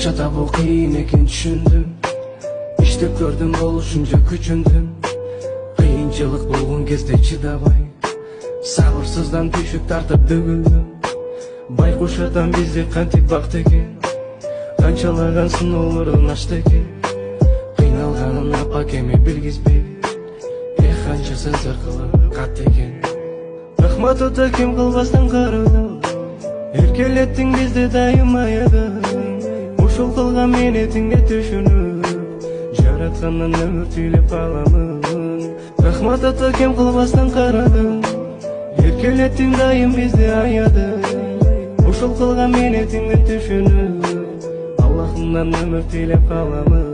Акча табуу кыйын экен түшүндүм. Иштеп көрдүм, болушунча күчүндүм. Кыйынчылык болгон кезде чыдабай сабырсыздан түйшүк тартып төгүлдүм. Байкуш атам бизди кантип бакты экен, канчалаган сыноолордон ачты экен. Кыйналганын апа кеме билгизбей, канча сөздөр кылып катты экен. Рахмат ата ким кылбастан карадың, эркелеттиң бизди дайым аядың. Ушул кылган менетиңге түшүнүп, жараткандан өмүр түйлөп каламын. Рахмат ата ким кылбастан карадың, эркелеттиң дайым бизди аядың. Ушул кылган менетиңге түшүнүп, Аллахымдан өмүр түйлөп каламын.